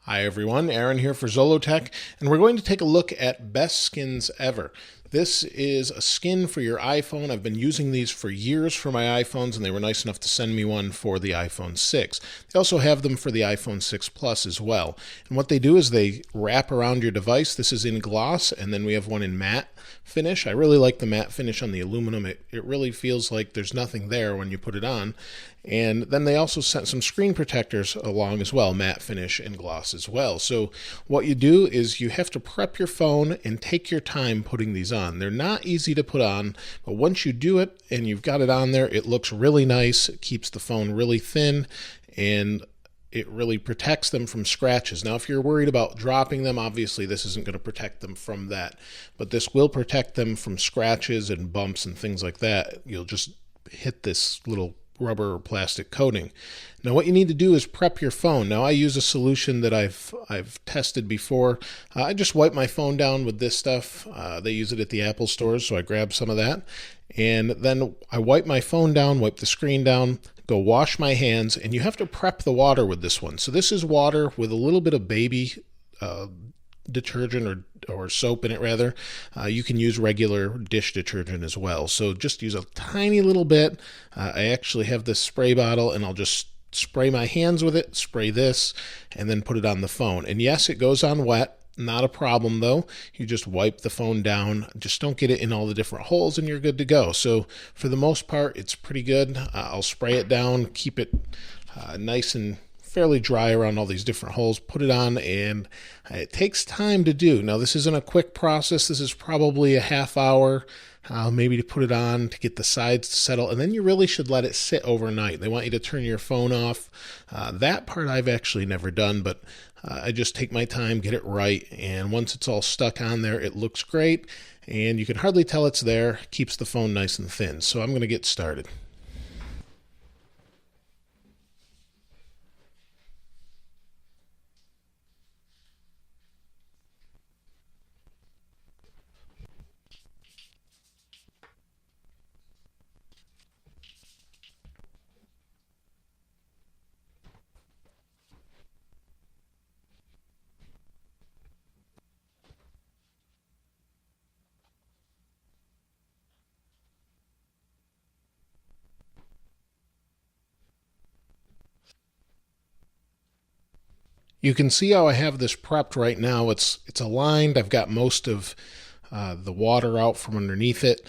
Hi everyone, Aaron here for Zollotech, and we're going to take a look at best skins ever. This is a skin for your iPhone. I've been using these for years for my iPhones, and they were nice enough to send me one for the iPhone 6. They also have them for the iPhone 6 Plus as well. And what they do is they wrap around your device. This is in gloss, and then we have one in matte finish. I really like the matte finish on the aluminum. It really feels like there's nothing there when you put it on. And then they also sent some screen protectors along as well, matte finish and gloss as well. So what you do is you have to prep your phone and take your time putting these on. They're not easy to put on, but once you do it and you've got it on there, it looks really nice. It keeps the phone really thin, and it really protects them from scratches. Now, if you're worried about dropping them, obviously this isn't going to protect them from that, but this will protect them from scratches and bumps and things like that. You'll just hit this little rubber or plastic coating. Now what you need to do is prep your phone. Now I use a solution that I've tested before. I just wipe my phone down with this stuff. They use it at the Apple stores, so I grab some of that. And then I wipe my phone down, wipe the screen down, go wash my hands, and you have to prep the water with this one. So this is water with a little bit of baby detergent or soap in it rather. You can use regular dish detergent as well. So just use a tiny little bit. I actually have this spray bottle, and I'll just spray my hands with it, spray this, and then put it on the phone. And yes, it goes on wet. Not a problem though. You just wipe the phone down. Just don't get it in all the different holes and you're good to go. So for the most part, it's pretty good. I'll spray it down, keep it nice and fairly dry around all these different holes, put it on, and it takes time to do. Now this isn't a quick process. This is probably a half hour maybe to put it on to get the sides to settle, and then you really should let it sit overnight. They want you to turn your phone off. That part I've actually never done, but I just take my time, get it right, and once it's all stuck on there, it looks great, and you can hardly tell it's there. Keeps the phone nice and thin. So I'm going to get started. You can see how I have this prepped right now. It's aligned. I've got most of the water out from underneath it.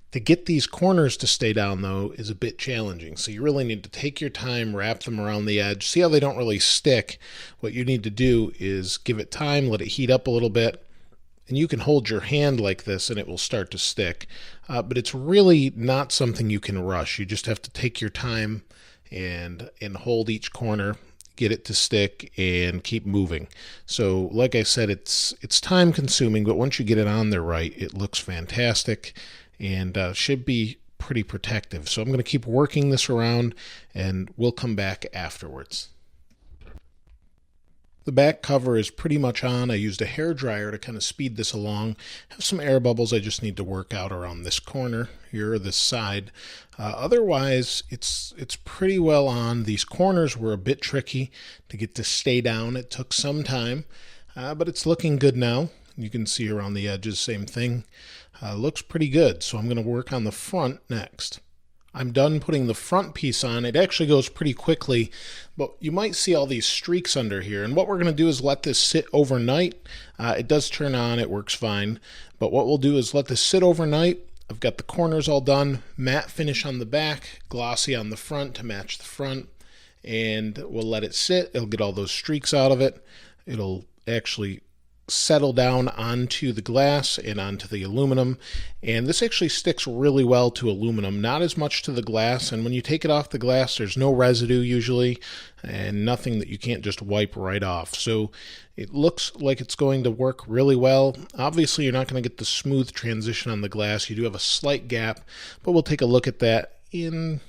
To get these corners to stay down, though, is a bit challenging. So you really need to take your time, wrap them around the edge. See how they don't really stick? What you need to do is give it time, let it heat up a little bit, and you can hold your hand like this and it will start to stick. But it's really not something you can rush. You just have to take your time and hold each corner, get it to stick, and keep moving. So like I said, it's time consuming, but once you get it on there right, it looks fantastic and should be pretty protective. So I'm going to keep working this around, and we'll come back afterwards. The back cover is pretty much on. I used a hair dryer to kind of speed this along. Have some air bubbles I just need to work out around this corner here, this side. Otherwise, it's pretty well on. These corners were a bit tricky to get to stay down. It took some time, but it's looking good now. You can see around the edges, same thing. Looks pretty good, so I'm going to work on the front next. I'm done putting the front piece on. It actually goes pretty quickly, but you might see all these streaks under here. And what we're going to do is let this sit overnight. It does turn on, it works fine. But what we'll do is let this sit overnight. I've got the corners all done, matte finish on the back, glossy on the front to match the front. And we'll let it sit. It'll get all those streaks out of it. It'll actually settle down onto the glass and onto the aluminum, and this actually sticks really well to aluminum, not as much to the glass. And when you take it off the glass, there's no residue usually, and nothing that you can't just wipe right off. So it looks like it's going to work really well. Obviously you're not going to get the smooth transition on the glass. You do have a slight gap, but we'll take a look at that in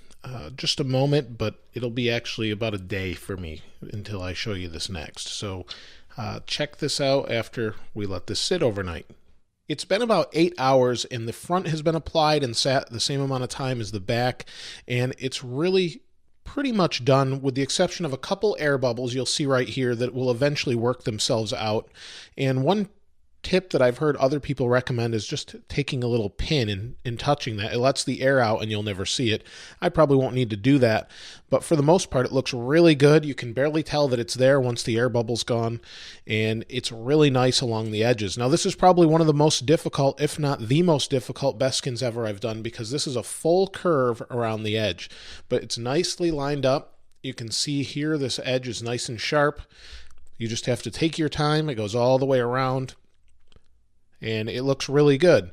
just a moment. But it'll be actually about a day for me until I show you this next. So check this out after we let this sit overnight. It's been about 8 hours, and the front has been applied and sat the same amount of time as the back, and it's really pretty much done, with the exception of a couple air bubbles you'll see right here that will eventually work themselves out. And one tip that I've heard other people recommend is just taking a little pin and touching that. It lets the air out and you'll never see it. I probably won't need to do that, but for the most part, it looks really good. You can barely tell that it's there once the air bubble's gone, and it's really nice along the edges. Now, this is probably one of the most difficult, if not the most difficult, best skins ever I've done, because this is a full curve around the edge, but it's nicely lined up. You can see here this edge is nice and sharp. You just have to take your time. It goes all the way around, and it looks really good.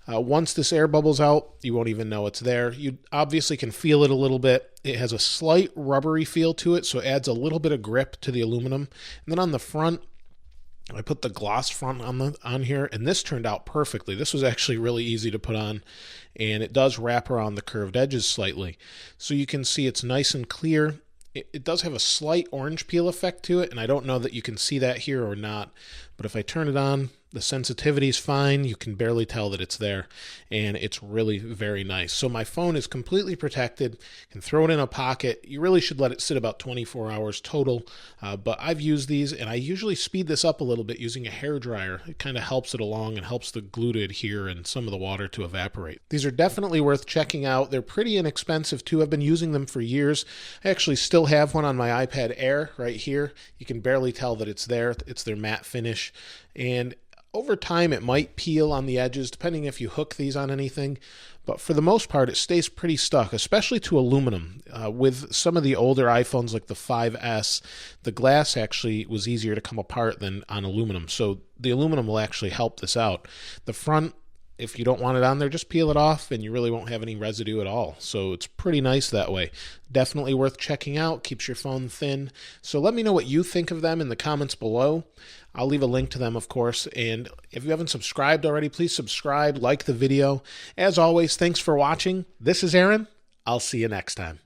Once this air bubbles out, you won't even know it's there. You obviously can feel it a little bit. It has a slight rubbery feel to it, so it adds a little bit of grip to the aluminum. And then on the front, I put the gloss front on here, and this turned out perfectly. This was actually really easy to put on, and it does wrap around the curved edges slightly. So you can see it's nice and clear. It does have a slight orange peel effect to it, and I don't know that you can see that here or not, but if I turn it on, the sensitivity is fine. You can barely tell that it's there, and it's really very nice. So my phone is completely protected. You can throw it in a pocket. You really should let it sit about 24 hours total, but I've used these, and I usually speed this up a little bit using a hair dryer. It kind of helps it along and helps the glue to adhere and some of the water to evaporate. These are definitely worth checking out. They're pretty inexpensive too. I've been using them for years. I actually still have one on my iPad Air right here. You can barely tell that it's there. It's their matte finish, and over time, it might peel on the edges, depending if you hook these on anything, but for the most part, it stays pretty stuck, especially to aluminum. With some of the older iPhones, like the 5S, the glass actually was easier to come apart than on aluminum, so the aluminum will actually help this out. The front, if you don't want it on there, just peel it off and you really won't have any residue at all. So it's pretty nice that way. Definitely worth checking out. Keeps your phone thin. So let me know what you think of them in the comments below. I'll leave a link to them, of course. And if you haven't subscribed already, please subscribe, like the video. As always, thanks for watching. This is Aaron. I'll see you next time.